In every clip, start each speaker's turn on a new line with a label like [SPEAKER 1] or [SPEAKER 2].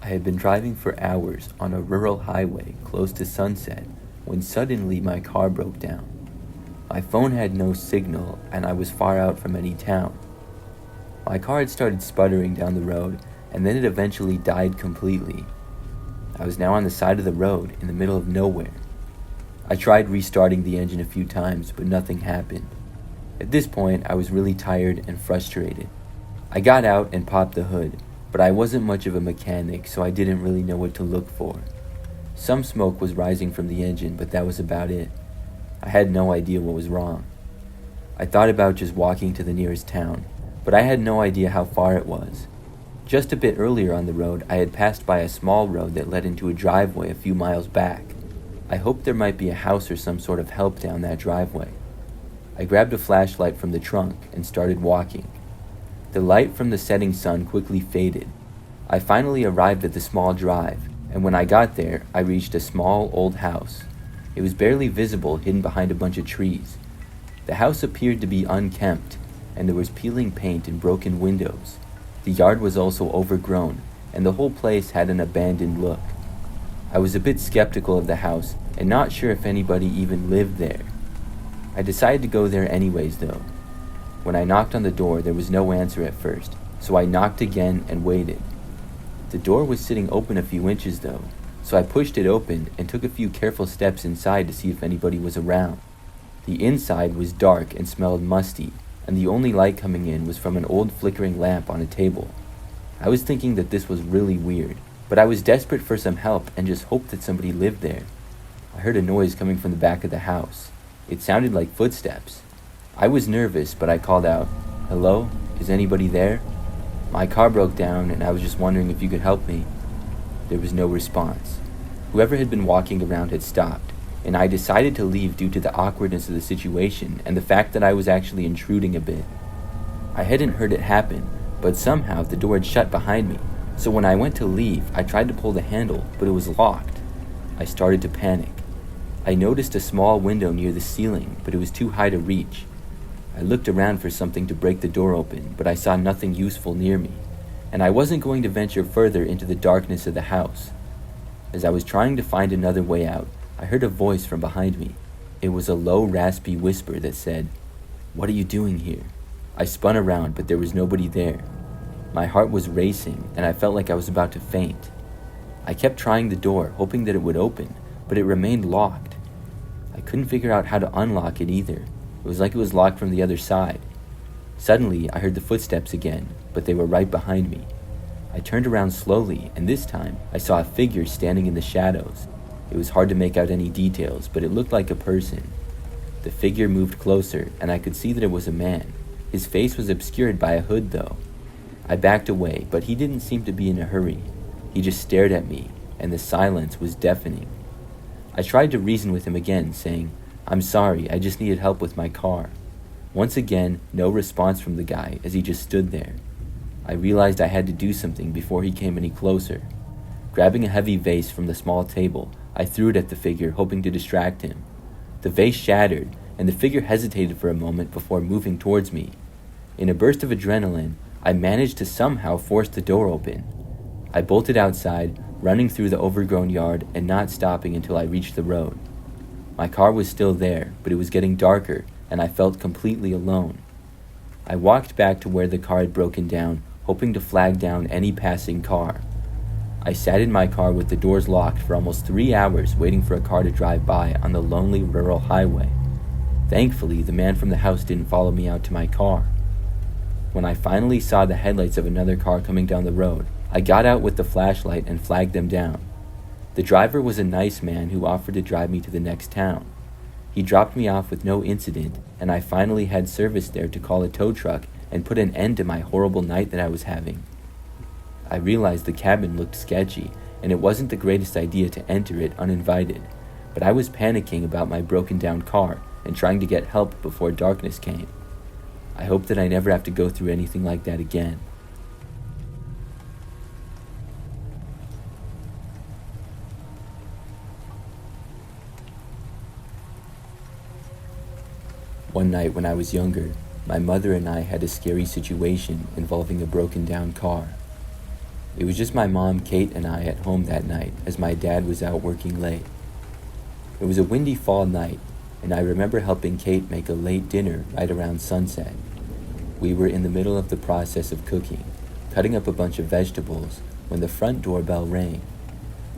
[SPEAKER 1] I had been driving for hours on a rural highway close to sunset when suddenly my car broke down. My phone had no signal and I was far out from any town. My car had started sputtering down the road and then it eventually died completely. I was now on the side of the road in the middle of nowhere. I tried restarting the engine a few times, but nothing happened. At this point, I was really tired and frustrated. I got out and popped the hood, but I wasn't much of a mechanic, so I didn't really know what to look for. Some smoke was rising from the engine, but that was about it. I had no idea what was wrong. I thought about just walking to the nearest town, but I had no idea how far it was. Just a bit earlier on the road, I had passed by a small road that led into a driveway a few miles back. I hoped there might be a house or some sort of help down that driveway. I grabbed a flashlight from the trunk and started walking. The light from the setting sun quickly faded. I finally arrived at the small drive, and when I got there, I reached a small old house. It was barely visible, hidden behind a bunch of trees. The house appeared to be unkempt, and there was peeling paint and broken windows. The yard was also overgrown, and the whole place had an abandoned look. I was a bit skeptical of the house and not sure if anybody even lived there. I decided to go there anyways though. When I knocked on the door, there was no answer at first, so I knocked again and waited. The door was sitting open a few inches though, so I pushed it open and took a few careful steps inside to see if anybody was around. The inside was dark and smelled musty, and the only light coming in was from an old flickering lamp on a table. I was thinking that this was really weird, but I was desperate for some help and just hoped that somebody lived there. I heard a noise coming from the back of the house. It sounded like footsteps. I was nervous, but I called out, "Hello? Is anybody there? My car broke down and I was just wondering if you could help me." There was no response. Whoever had been walking around had stopped, and I decided to leave due to the awkwardness of the situation and the fact that I was actually intruding a bit. I hadn't heard it happen, but somehow the door had shut behind me, so when I went to leave, I tried to pull the handle, but it was locked. I started to panic. I noticed a small window near the ceiling, but it was too high to reach. I looked around for something to break the door open, but I saw nothing useful near me, and I wasn't going to venture further into the darkness of the house. As I was trying to find another way out, I heard a voice from behind me. It was a low, raspy whisper that said, "What are you doing here?" I spun around, but there was nobody there. My heart was racing, and I felt like I was about to faint. I kept trying the door, hoping that it would open, but it remained locked. I couldn't figure out how to unlock it either. It was like it was locked from the other side. Suddenly, I heard the footsteps again, but they were right behind me. I turned around slowly, and this time, I saw a figure standing in the shadows. It was hard to make out any details, but it looked like a person. The figure moved closer, and I could see that it was a man. His face was obscured by a hood, though. I backed away, but he didn't seem to be in a hurry. He just stared at me, and the silence was deafening. I tried to reason with him again, saying, "I'm sorry, I just needed help with my car." Once again, no response from the guy as he just stood there. I realized I had to do something before he came any closer. Grabbing a heavy vase from the small table, I threw it at the figure, hoping to distract him. The vase shattered, and the figure hesitated for a moment before moving towards me. In a burst of adrenaline, I managed to somehow force the door open. I bolted outside, running through the overgrown yard and not stopping until I reached the road. My car was still there, but it was getting darker, and I felt completely alone. I walked back to where the car had broken down, hoping to flag down any passing car. I sat in my car with the doors locked for almost 3 hours waiting for a car to drive by on the lonely rural highway. Thankfully, the man from the house didn't follow me out to my car. When I finally saw the headlights of another car coming down the road, I got out with the flashlight and flagged them down. The driver was a nice man who offered to drive me to the next town. He dropped me off with no incident, and I finally had service there to call a tow truck and put an end to my horrible night that I was having. I realized the cabin looked sketchy, and it wasn't the greatest idea to enter it uninvited, but I was panicking about my broken down car and trying to get help before darkness came. I hope that I never have to go through anything like that again. One night when I was younger, my mother and I had a scary situation involving a broken down car. It was just my mom, Kate, and I at home that night, as my dad was out working late. It was a windy fall night, and I remember helping Kate make a late dinner right around sunset. We were in the middle of the process of cooking, cutting up a bunch of vegetables, when the front doorbell rang.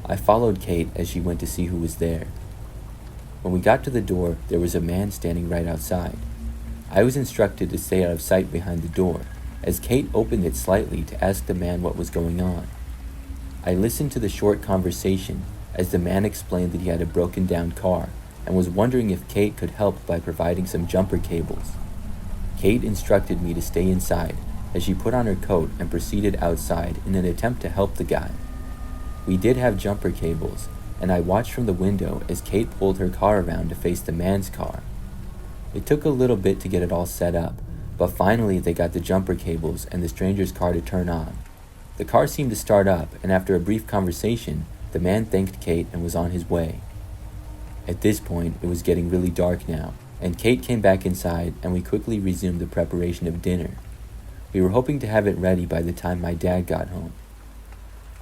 [SPEAKER 1] I followed Kate as she went to see who was there. When we got to the door, there was a man standing right outside. I was instructed to stay out of sight behind the door, as Kate opened it slightly to ask the man what was going on. I listened to the short conversation as the man explained that he had a broken down car and was wondering if Kate could help by providing some jumper cables. Kate instructed me to stay inside as she put on her coat and proceeded outside in an attempt to help the guy. We did have jumper cables, and I watched from the window as Kate pulled her car around to face the man's car. It took a little bit to get it all set up, but finally they got the jumper cables and the stranger's car to turn on. The car seemed to start up, and after a brief conversation, the man thanked Kate and was on his way. At this point, it was getting really dark now, and Kate came back inside and we quickly resumed the preparation of dinner. We were hoping to have it ready by the time my dad got home.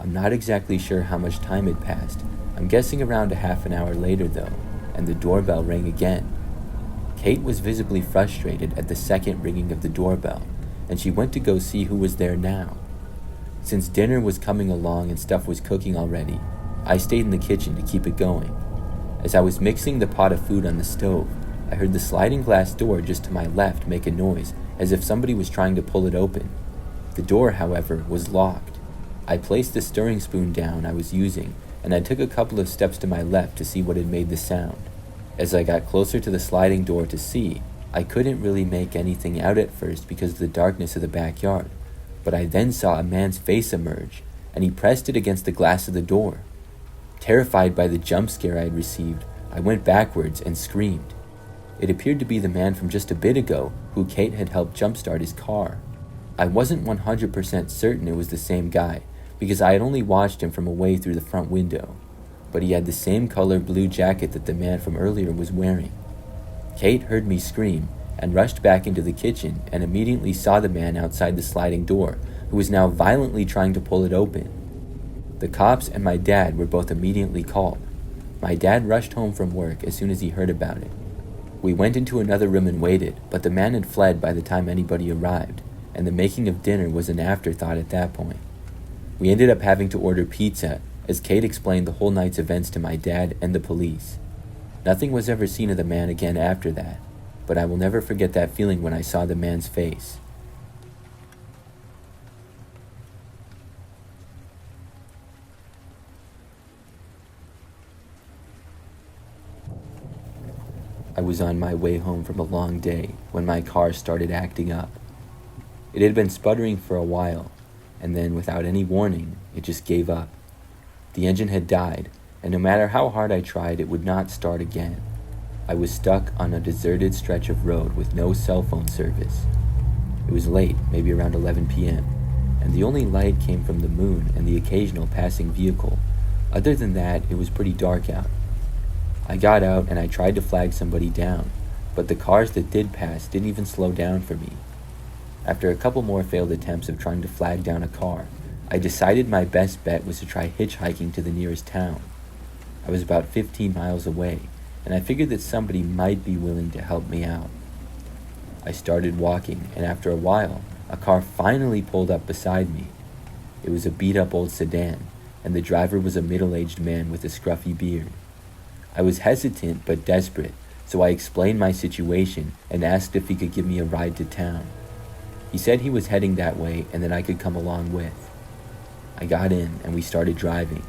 [SPEAKER 1] I'm not exactly sure how much time had passed. I'm guessing around a half an hour later though, and the doorbell rang again. Kate was visibly frustrated at the second ringing of the doorbell, and she went to go see who was there now. Since dinner was coming along and stuff was cooking already, I stayed in the kitchen to keep it going. As I was mixing the pot of food on the stove, I heard the sliding glass door just to my left make a noise as if somebody was trying to pull it open. The door, however, was locked. I placed the stirring spoon down I was using, and I took a couple of steps to my left to see what had made the sound. As I got closer to the sliding door to see, I couldn't really make anything out at first because of the darkness of the backyard, but I then saw a man's face emerge, and he pressed it against the glass of the door. Terrified by the jump scare I had received, I went backwards and screamed. It appeared to be the man from just a bit ago who Kate had helped jumpstart his car. I wasn't 100% certain it was the same guy, because I had only watched him from away through the front window, but he had the same color blue jacket that the man from earlier was wearing. Kate heard me scream and rushed back into the kitchen and immediately saw the man outside the sliding door, who was now violently trying to pull it open. The cops and my dad were both immediately called. My dad rushed home from work as soon as he heard about it. We went into another room and waited, but the man had fled by the time anybody arrived, and the making of dinner was an afterthought at that point. We ended up having to order pizza, as Kate explained the whole night's events to my dad and the police. Nothing was ever seen of the man again after that, but I will never forget that feeling when I saw the man's face. I was on my way home from a long day when my car started acting up. It had been sputtering for a while, and then without any warning, it just gave up. The engine had died, and no matter how hard I tried, it would not start again. I was stuck on a deserted stretch of road with no cell phone service. It was late, maybe around 11 p.m., and the only light came from the moon and the occasional passing vehicle. Other than that, it was pretty dark out. I got out and I tried to flag somebody down, but the cars that did pass didn't even slow down for me. After a couple more failed attempts of trying to flag down a car, I decided my best bet was to try hitchhiking to the nearest town. I was about 15 miles away, and I figured that somebody might be willing to help me out. I started walking, and after a while, a car finally pulled up beside me. It was a beat-up old sedan, and the driver was a middle-aged man with a scruffy beard. I was hesitant but desperate, so I explained my situation and asked if he could give me a ride to town. He said he was heading that way and that I could come along with. I got in and we started driving.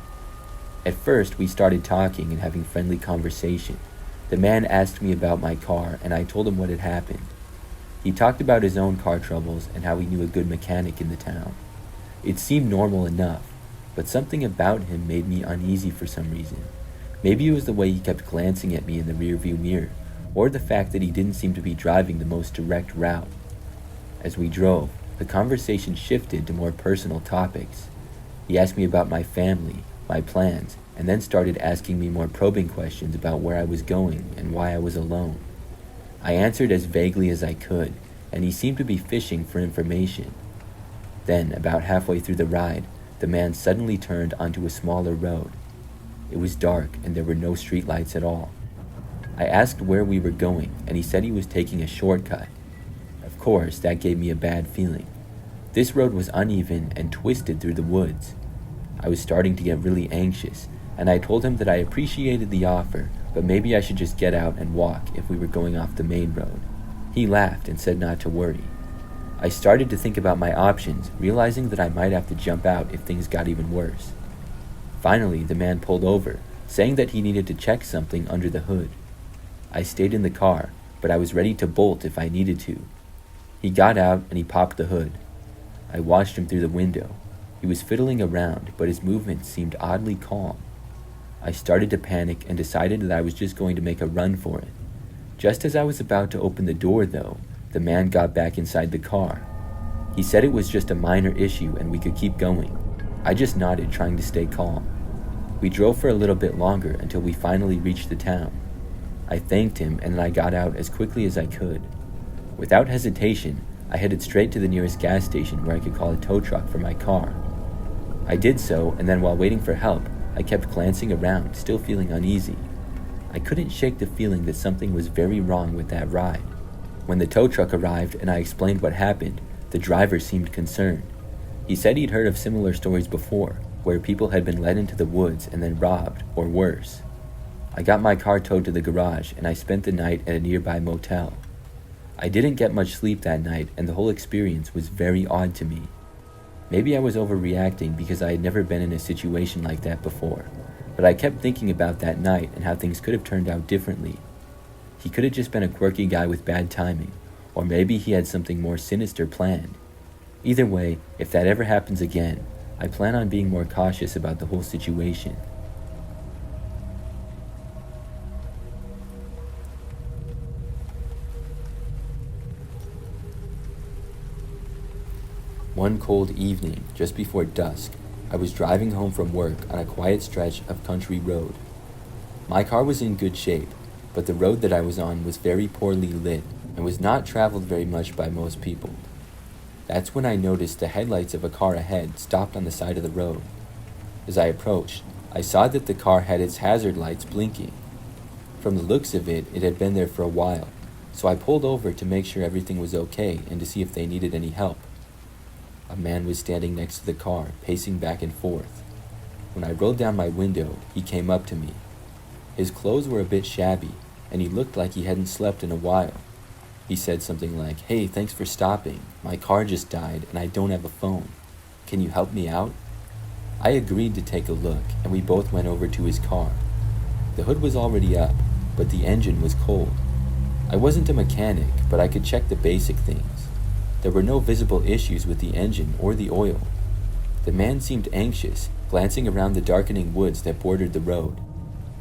[SPEAKER 1] At first, we started talking and having friendly conversation. The man asked me about my car and I told him what had happened. He talked about his own car troubles and how he knew a good mechanic in the town. It seemed normal enough, but something about him made me uneasy for some reason. Maybe it was the way he kept glancing at me in the rearview mirror, or the fact that he didn't seem to be driving the most direct route. As we drove, the conversation shifted to more personal topics. He asked me about my family, my plans, and then started asking me more probing questions about where I was going and why I was alone. I answered as vaguely as I could, and he seemed to be fishing for information. Then, about halfway through the ride, the man suddenly turned onto a smaller road. It was dark and there were no streetlights at all. I asked where we were going, and he said he was taking a shortcut. Of course, that gave me a bad feeling. This road was uneven and twisted through the woods. I was starting to get really anxious, and I told him that I appreciated the offer, but maybe I should just get out and walk if we were going off the main road. He laughed and said not to worry. I started to think about my options, realizing that I might have to jump out if things got even worse. Finally, the man pulled over, saying that he needed to check something under the hood. I stayed in the car, but I was ready to bolt if I needed to. He got out and he popped the hood. I watched him through the window. He was fiddling around, but his movements seemed oddly calm. I started to panic and decided that I was just going to make a run for it. Just as I was about to open the door, though, the man got back inside the car. He said it was just a minor issue and we could keep going. I just nodded, trying to stay calm. We drove for a little bit longer until we finally reached the town. I thanked him and then I got out as quickly as I could. Without hesitation, I headed straight to the nearest gas station where I could call a tow truck for my car. I did so, and then while waiting for help, I kept glancing around, still feeling uneasy. I couldn't shake the feeling that something was very wrong with that ride. When the tow truck arrived and I explained what happened, the driver seemed concerned. He said he'd heard of similar stories before, where people had been led into the woods and then robbed, or worse. I got my car towed to the garage and I spent the night at a nearby motel. I didn't get much sleep that night and the whole experience was very odd to me. Maybe I was overreacting because I had never been in a situation like that before, but I kept thinking about that night and how things could have turned out differently. He could have just been a quirky guy with bad timing, or maybe he had something more sinister planned. Either way, if that ever happens again, I plan on being more cautious about the whole situation. One cold evening, just before dusk, I was driving home from work on a quiet stretch of country road. My car was in good shape, but the road that I was on was very poorly lit and was not traveled very much by most people. That's when I noticed the headlights of a car ahead stopped on the side of the road. As I approached, I saw that the car had its hazard lights blinking. From the looks of it, it had been there for a while, so I pulled over to make sure everything was okay and to see if they needed any help. A man was standing next to the car, pacing back and forth. When I rolled down my window, he came up to me. His clothes were a bit shabby, and he looked like he hadn't slept in a while. He said something like, "Hey, thanks for stopping. My car just died, and I don't have a phone. Can you help me out?" I agreed to take a look, and we both went over to his car. The hood was already up, but the engine was cold. I wasn't a mechanic, but I could check the basic things. There were no visible issues with the engine or the oil. The man seemed anxious, glancing around the darkening woods that bordered the road.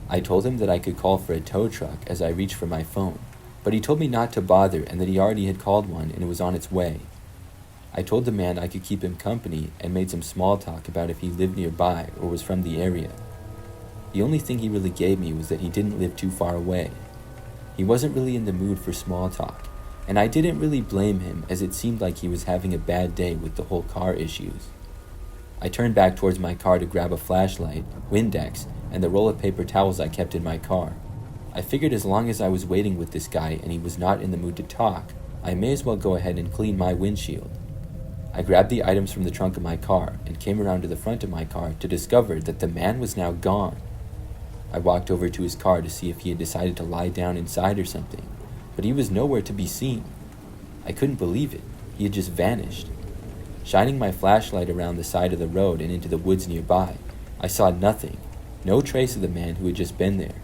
[SPEAKER 1] I told him that I could call for a tow truck as I reached for my phone, but he told me not to bother and that he already had called one and it was on its way. I told the man I could keep him company and made some small talk about if he lived nearby or was from the area. The only thing he really gave me was that he didn't live too far away. He wasn't really in the mood for small talk, and I didn't really blame him as it seemed like he was having a bad day with the whole car issues. I turned back towards my car to grab a flashlight, Windex, and the roll of paper towels I kept in my car. I figured as long as I was waiting with this guy and he was not in the mood to talk, I may as well go ahead and clean my windshield. I grabbed the items from the trunk of my car and came around to the front of my car to discover that the man was now gone. I walked over to his car to see if he had decided to lie down inside or something, but he was nowhere to be seen. I couldn't believe it. He had just vanished. Shining my flashlight around the side of the road and into the woods nearby, I saw nothing, no trace of the man who had just been there.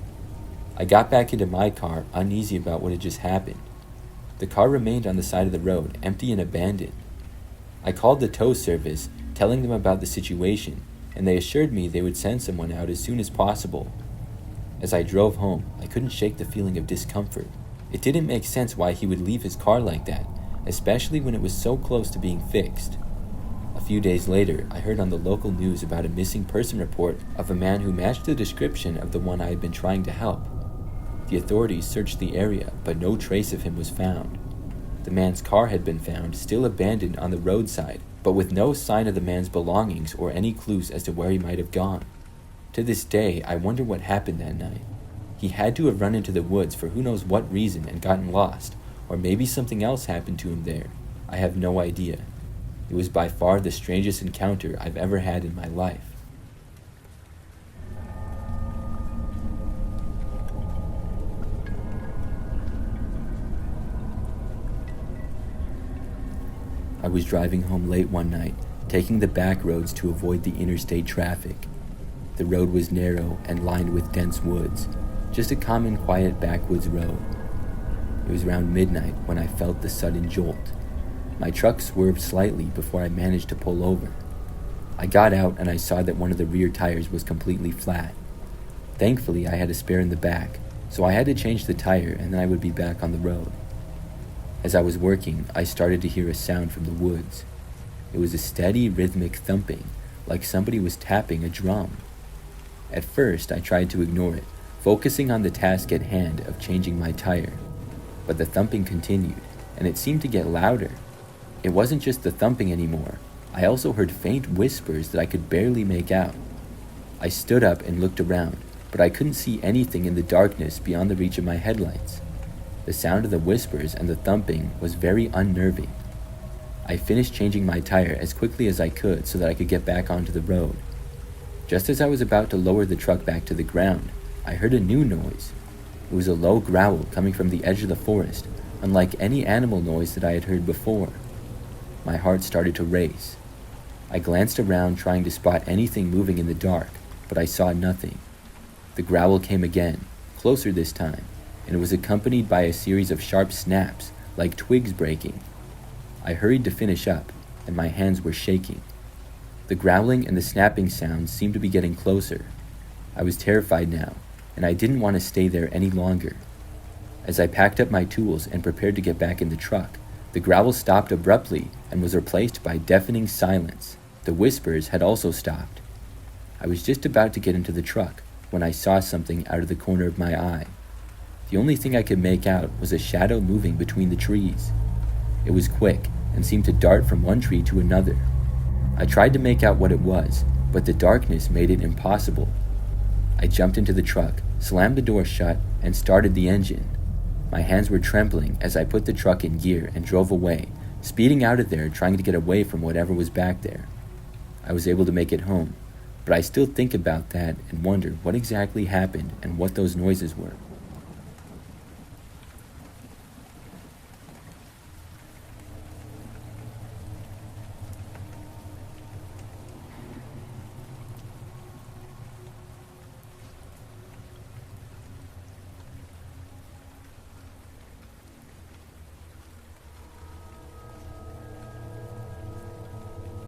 [SPEAKER 1] I got back into my car, uneasy about what had just happened. The car remained on the side of the road, empty and abandoned. I called the tow service, telling them about the situation, and they assured me they would send someone out as soon as possible. As I drove home, I couldn't shake the feeling of discomfort. It didn't make sense why he would leave his car like that, especially when it was so close to being fixed. A few days later, I heard on the local news about a missing person report of a man who matched the description of the one I had been trying to help. The authorities searched the area, but no trace of him was found. The man's car had been found, still abandoned on the roadside, but with no sign of the man's belongings or any clues as to where he might have gone. To this day, I wonder what happened that night. He had to have run into the woods for who knows what reason and gotten lost, or maybe something else happened to him there. I have no idea. It was by far the strangest encounter I've ever had in my life. I was driving home late one night, taking the back roads to avoid the interstate traffic. The road was narrow and lined with dense woods, just a common quiet backwoods road. It was around midnight when I felt the sudden jolt. My truck swerved slightly before I managed to pull over. I got out and I saw that one of the rear tires was completely flat. Thankfully, I had a spare in the back, so I had to change the tire and then I would be back on the road. As I was working, I started to hear a sound from the woods. It was a steady, rhythmic thumping, like somebody was tapping a drum. At first, I tried to ignore it, focusing on the task at hand of changing my tire. But the thumping continued, and it seemed to get louder. It wasn't just the thumping anymore. I also heard faint whispers that I could barely make out. I stood up and looked around, but I couldn't see anything in the darkness beyond the reach of my headlights. The sound of the whispers and the thumping was very unnerving. I finished changing my tire as quickly as I could so that I could get back onto the road. Just as I was about to lower the truck back to the ground, I heard a new noise. It was a low growl coming from the edge of the forest, unlike any animal noise that I had heard before. My heart started to race. I glanced around trying to spot anything moving in the dark, but I saw nothing. The growl came again, closer this time, and it was accompanied by a series of sharp snaps, like twigs breaking. I hurried to finish up, and my hands were shaking. The growling and the snapping sounds seemed to be getting closer. I was terrified now, and I didn't want to stay there any longer. As I packed up my tools and prepared to get back in the truck, the growl stopped abruptly and was replaced by deafening silence. The whispers had also stopped. I was just about to get into the truck when I saw something out of the corner of my eye. The only thing I could make out was a shadow moving between the trees. It was quick and seemed to dart from one tree to another. I tried to make out what it was, but the darkness made it impossible. I jumped into the truck, slammed the door shut, and started the engine. My hands were trembling as I put the truck in gear and drove away, speeding out of there trying to get away from whatever was back there. I was able to make it home, but I still think about that and wonder what exactly happened and what those noises were.